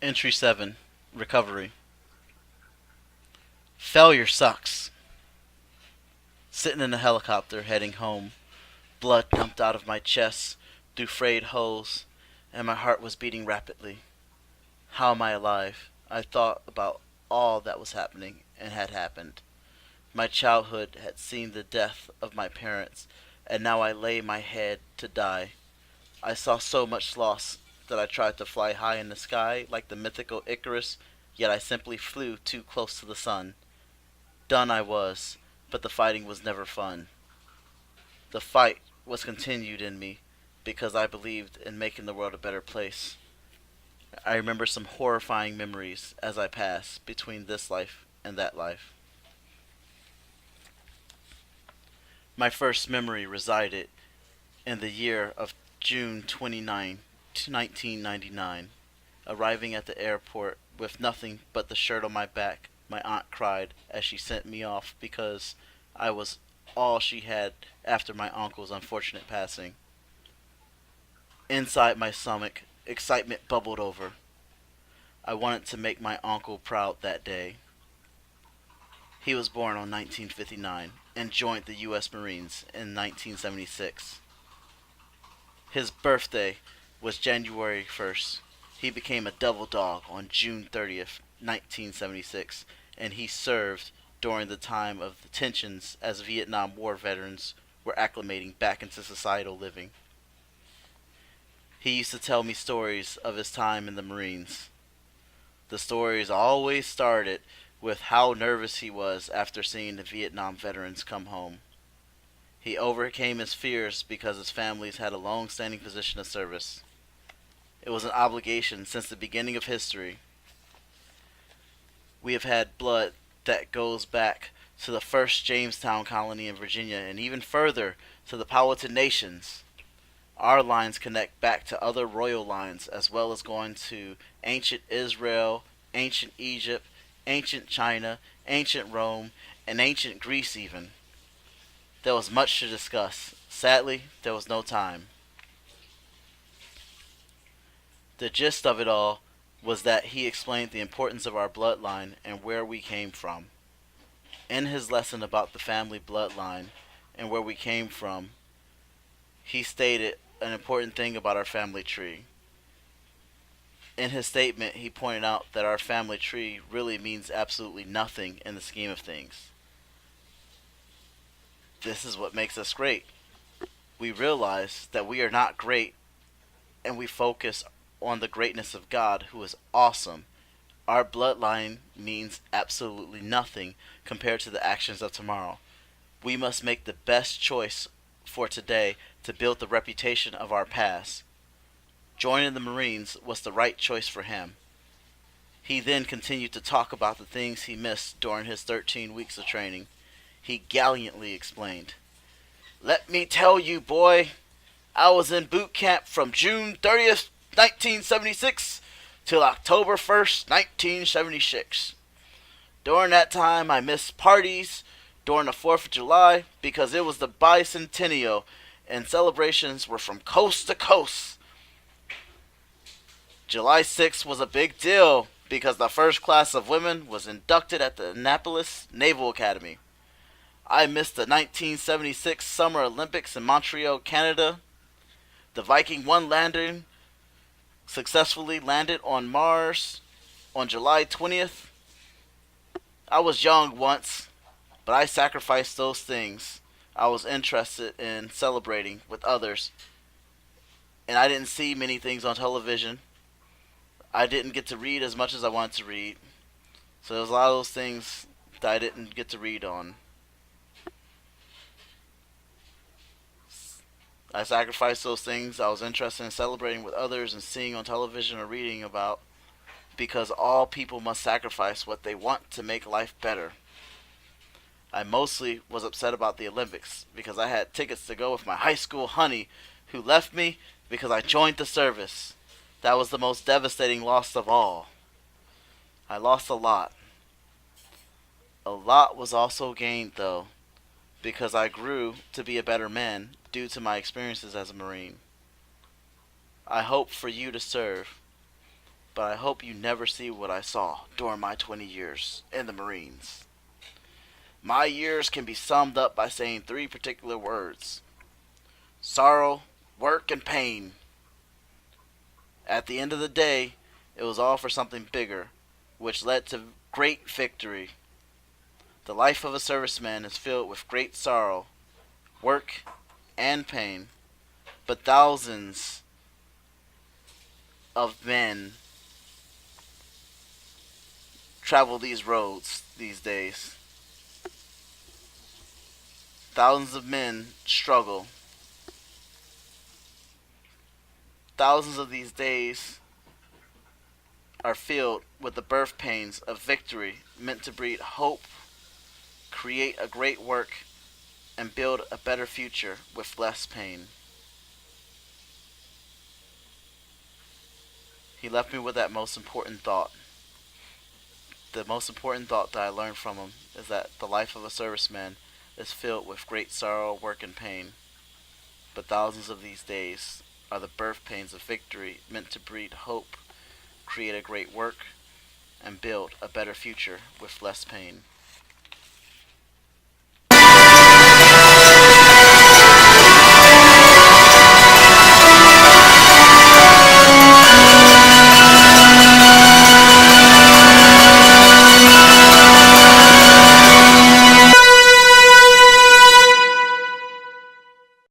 Entry 7. Recovery. Failure sucks. Sitting in a helicopter heading home, blood dumped out of my chest through frayed holes, and my heart was beating rapidly. How am I alive? I thought about all that was happening and had happened. My childhood had seen the death of my parents, and now I lay my head to die. I saw so much loss that I tried to fly high in the sky like the mythical Icarus, yet I simply flew too close to the sun. Done I was, but the fighting was never fun. The fight was continued in me because I believed in making the world a better place. I remember some horrifying memories as I pass between this life and that life. My first memory resided in the year of June 29, 1999. Arriving at the airport with nothing but the shirt on my back, my aunt cried as she sent me off because I was all she had after my uncle's unfortunate passing. Inside my stomach, excitement bubbled over. I wanted to make my uncle proud that day. He was born on 1959 and joined the U.S. Marines in 1976. His birthday was January 1st. He became a double dog on June 30th, 1976, and he served during the time of the tensions as Vietnam War veterans were acclimating back into societal living. He used to tell me stories of his time in the Marines. The stories always started with how nervous he was after seeing the Vietnam veterans come home. He overcame his fears because his families had a long-standing position of service. It was an obligation since the beginning of history. We have had blood that goes back to the first Jamestown colony in Virginia and even further to the Powhatan Nations. Our lines connect back to other royal lines as well as going to ancient Israel, ancient Egypt, ancient China, ancient Rome, and ancient Greece even. There was much to discuss. Sadly, there was no time. The gist of it all was that he explained the importance of our bloodline and where we came from. In his lesson about the family bloodline and where we came from, he stated an important thing about our family tree. In his statement, he pointed out that our family tree really means absolutely nothing in the scheme of things. This is what makes us great. We realize that we are not great and we focus on the greatness of God, who is awesome. Our bloodline means absolutely nothing compared to the actions of tomorrow. We must make the best choice for today to build the reputation of our past. Joining the Marines was the right choice for him. He then continued to talk about the things he missed during his 13 weeks of training. He gallantly explained, "Let me tell you, boy, I was in boot camp from June 30th, 1976 till October 1st, 1976. During that time, I missed parties during the 4th of July because it was the bicentennial and celebrations were from coast to coast. July 6th was a big deal because the first class of women was inducted at the Annapolis Naval Academy. I missed the 1976 Summer Olympics in Montreal, Canada. The Viking 1 landing successfully landed on Mars on July 20th. I was young once, but I sacrificed those things I was interested in celebrating with others, and I didn't see many things on television. I didn't get to read as much as I wanted to read, so there's a lot of those things that I didn't get to read on. I sacrificed those things I was interested in celebrating with others and seeing on television or reading about because all people must sacrifice what they want to make life better. I mostly was upset about the Olympics because I had tickets to go with my high school honey who left me because I joined the service. That was the most devastating loss of all. I lost a lot. A lot was also gained though because I grew to be a better man due to my experiences as a Marine. I hope for you to serve. but I hope you never see what I saw during my 20 years in the Marines. My years can be summed up by saying three particular words: sorrow, work, and pain. At the end of the day, it was all for something bigger, which led to great victory. The life of a serviceman is filled with great sorrow, work, and pain, but thousands of men travel these roads these days. Thousands of men struggle. Thousands of these days are filled with the birth pains of victory, meant to breed hope, create a great work, and build a better future with less pain. He left me with that most important thought. The most important thought that I learned from him is that the life of a serviceman is filled with great sorrow, work, and pain, but thousands of these days are the birth pains of victory, meant to breed hope, create a great work, and build a better future with less pain.